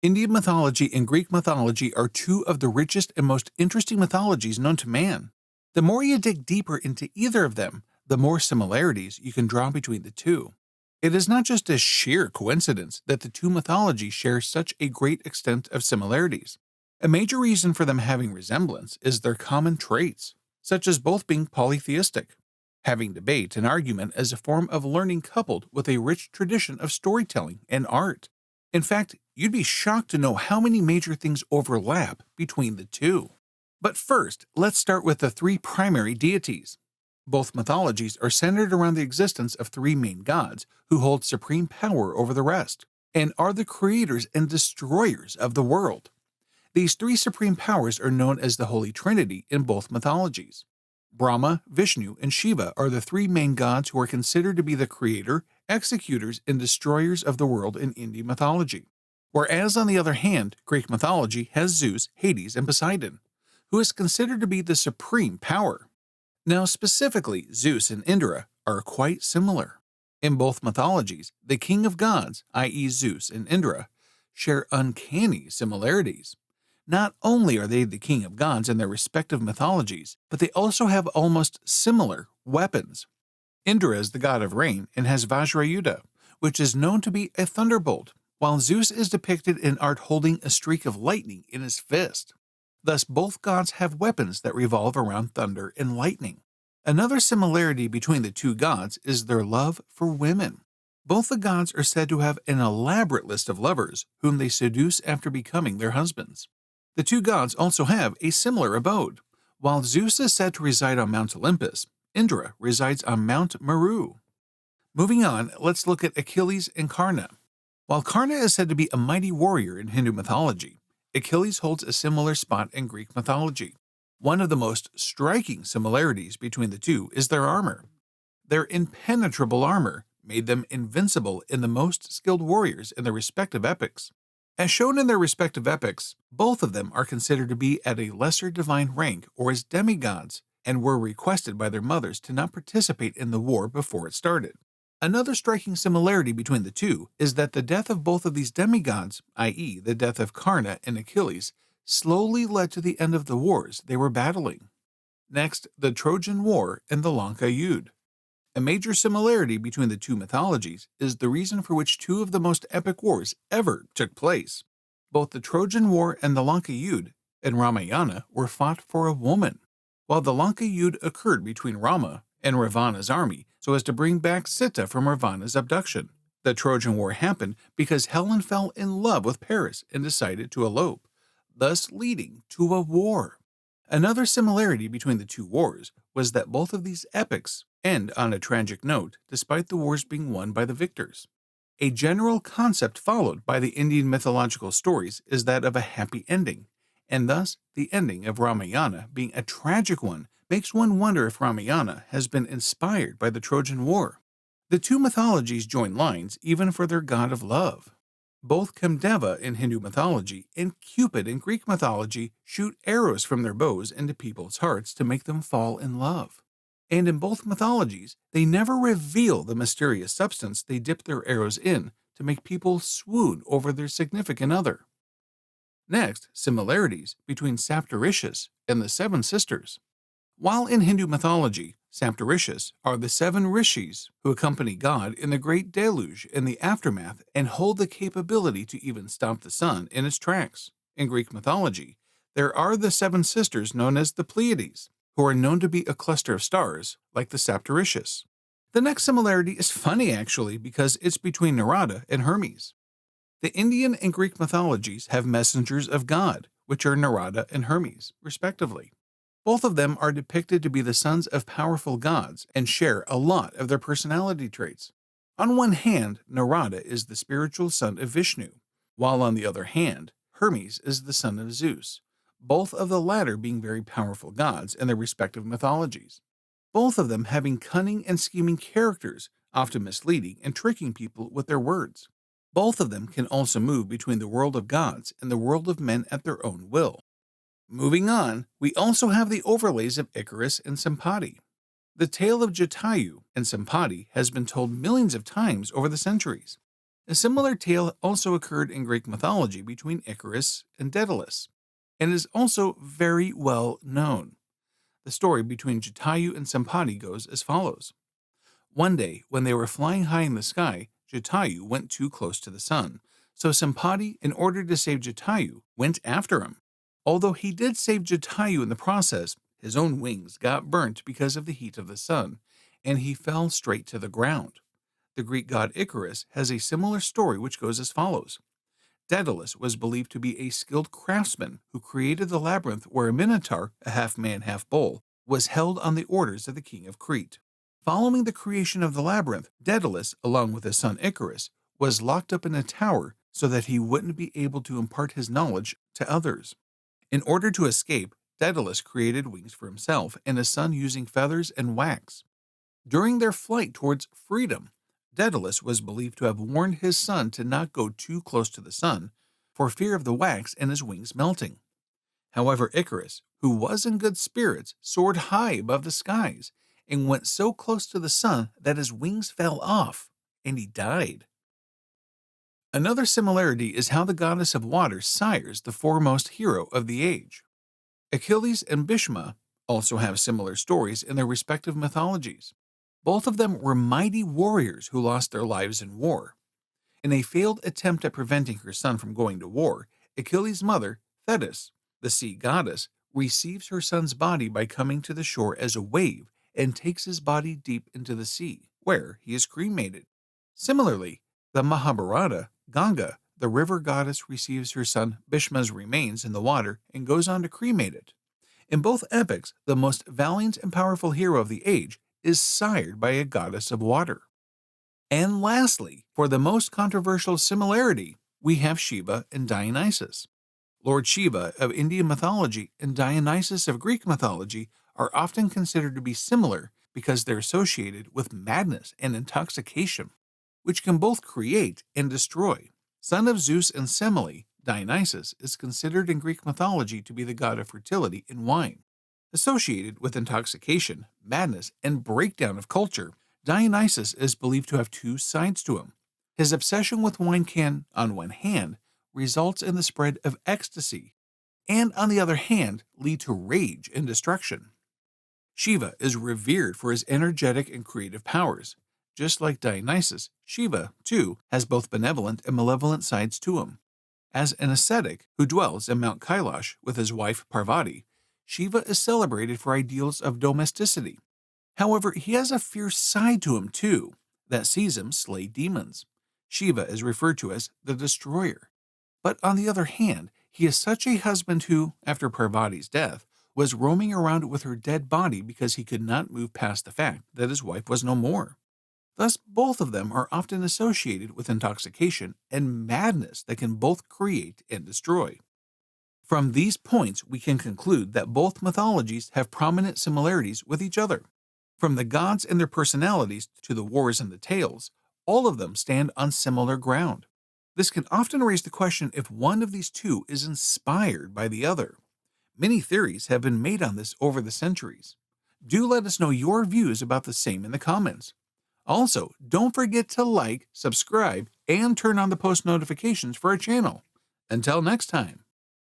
Indian mythology and Greek mythology are two of the richest and most interesting mythologies known to man. The more you dig deeper into either of them, the more similarities you can draw between the two. It is not just a sheer coincidence that the two mythologies share such a great extent of similarities. A major reason for them having resemblance is their common traits, such as both being polytheistic, having debate and argument as a form of learning coupled with a rich tradition of storytelling and art. In fact, you'd be shocked to know how many major things overlap between the two. But first, let's start with the three primary deities. Both mythologies are centered around the existence of three main gods who hold supreme power over the rest, and are the creators and destroyers of the world. These three supreme powers are known as the Holy Trinity in both mythologies. Brahma, Vishnu, and Shiva are the three main gods who are considered to be the creator, executors, and destroyers of the world in Indian mythology. Whereas, on the other hand, Greek mythology has Zeus, Hades, and Poseidon, who is considered to be the supreme power. Now, specifically, Zeus and Indra are quite similar. In both mythologies, the king of gods, i.e. Zeus and Indra, share uncanny similarities. Not only are they the king of gods in their respective mythologies, but they also have almost similar weapons. Indra is the god of rain and has Vajrayudha, which is known to be a thunderbolt, while Zeus is depicted in art holding a streak of lightning in his fist. Thus, both gods have weapons that revolve around thunder and lightning. Another similarity between the two gods is their love for women. Both the gods are said to have an elaborate list of lovers whom they seduce after becoming their husbands. The two gods also have a similar abode. While Zeus is said to reside on Mount Olympus, Indra resides on Mount Meru. Moving on, let's look at Achilles and Karna. While Karna is said to be a mighty warrior in Hindu mythology, Achilles holds a similar spot in Greek mythology. One of the most striking similarities between the two is their armor. Their impenetrable armor made them invincible in the most skilled warriors in their respective epics. As shown in their respective epics, both of them are considered to be at a lesser divine rank or as demigods, and were requested by their mothers to not participate in the war before it started. Another striking similarity between the two is that the death of both of these demigods, i.e. the death of Karna and Achilles, slowly led to the end of the wars they were battling. Next, the Trojan War and the Lanka Yudh. A major similarity between the two mythologies is the reason for which two of the most epic wars ever took place. Both the Trojan War and the Lanka Yudh in Ramayana were fought for a woman, while the Lanka Yudh occurred between Rama and Ravana's army so as to bring back Sita from Ravana's abduction. The Trojan War happened because Helen fell in love with Paris and decided to elope, thus leading to a war. Another similarity between the two wars was that both of these epics end on a tragic note despite the wars being won by the victors. A general concept followed by the Indian mythological stories is that of a happy ending, and thus the ending of Ramayana being a tragic one makes one wonder if Ramayana has been inspired by the Trojan War. The two mythologies join lines even for their god of love. Both Kamdeva in Hindu mythology and Cupid in Greek mythology shoot arrows from their bows into people's hearts to make them fall in love. And in both mythologies, they never reveal the mysterious substance they dip their arrows in to make people swoon over their significant other. Next, similarities between Saptarishis and the Seven Sisters. While in Hindu mythology, Saptarishis are the seven rishis who accompany God in the great deluge and the aftermath and hold the capability to even stop the sun in its tracks. In Greek mythology, there are the seven sisters known as the Pleiades, who are known to be a cluster of stars like the Saptarishis. The next similarity is funny actually because it's between Narada and Hermes. The Indian and Greek mythologies have messengers of God, which are Narada and Hermes, respectively. Both of them are depicted to be the sons of powerful gods and share a lot of their personality traits. On one hand, Narada is the spiritual son of Vishnu, while on the other hand, Hermes is the son of Zeus, both of the latter being very powerful gods in their respective mythologies. Both of them having cunning and scheming characters, often misleading and tricking people with their words. Both of them can also move between the world of gods and the world of men at their own will. Moving on, we also have the overlays of Icarus and Sampati. The tale of Jatayu and Sampati has been told millions of times over the centuries. A similar tale also occurred in Greek mythology between Icarus and Daedalus, and is also very well known. The story between Jatayu and Sampati goes as follows. One day, when they were flying high in the sky, Jatayu went too close to the sun, so Sampati, in order to save Jatayu, went after him. Although he did save Jatayu in the process, his own wings got burnt because of the heat of the sun, and he fell straight to the ground. The Greek god Icarus has a similar story which goes as follows. Daedalus was believed to be a skilled craftsman who created the labyrinth where a minotaur, a half-man, half-bull, was held on the orders of the king of Crete. Following the creation of the labyrinth, Daedalus, along with his son Icarus, was locked up in a tower so that he wouldn't be able to impart his knowledge to others. In order to escape, Daedalus created wings for himself and his son using feathers and wax. During their flight towards freedom, Daedalus was believed to have warned his son to not go too close to the sun, for fear of the wax and his wings melting. However, Icarus, who was in good spirits, soared high above the skies and went so close to the sun that his wings fell off, and he died. Another similarity is how the goddess of water sires the foremost hero of the age. Achilles and Bhishma also have similar stories in their respective mythologies. Both of them were mighty warriors who lost their lives in war. In a failed attempt at preventing her son from going to war, Achilles' mother, Thetis, the sea goddess, receives her son's body by coming to the shore as a wave and takes his body deep into the sea, where he is cremated. Similarly, the Mahabharata, Ganga, the river goddess, receives her son Bhishma's remains in the water and goes on to cremate it. In both epics, the most valiant and powerful hero of the age is sired by a goddess of water. And lastly, for the most controversial similarity, we have Shiva and Dionysus. Lord Shiva of Indian mythology and Dionysus of Greek mythology are often considered to be similar because they're associated with madness and intoxication, which can both create and destroy. Son of Zeus and Semele, Dionysus is considered in Greek mythology to be the god of fertility and wine. Associated with intoxication, madness, and breakdown of culture, Dionysus is believed to have two sides to him. His obsession with wine can, on one hand, results in the spread of ecstasy, and on the other hand, lead to rage and destruction. Shiva is revered for his energetic and creative powers. Just like Dionysus, Shiva, too, has both benevolent and malevolent sides to him. As an ascetic who dwells in Mount Kailash with his wife Parvati, Shiva is celebrated for ideals of domesticity. However, he has a fierce side to him too, that sees him slay demons. Shiva is referred to as the destroyer. But on the other hand, he is such a husband who, after Parvati's death, was roaming around with her dead body because he could not move past the fact that his wife was no more. Thus, both of them are often associated with intoxication and madness that can both create and destroy. From these points, we can conclude that both mythologies have prominent similarities with each other. From the gods and their personalities to the wars and the tales, all of them stand on similar ground. This can often raise the question if one of these two is inspired by the other. Many theories have been made on this over the centuries. Do let us know your views about the same in the comments. Also, don't forget to like, subscribe, and turn on the post notifications for our channel. Until next time.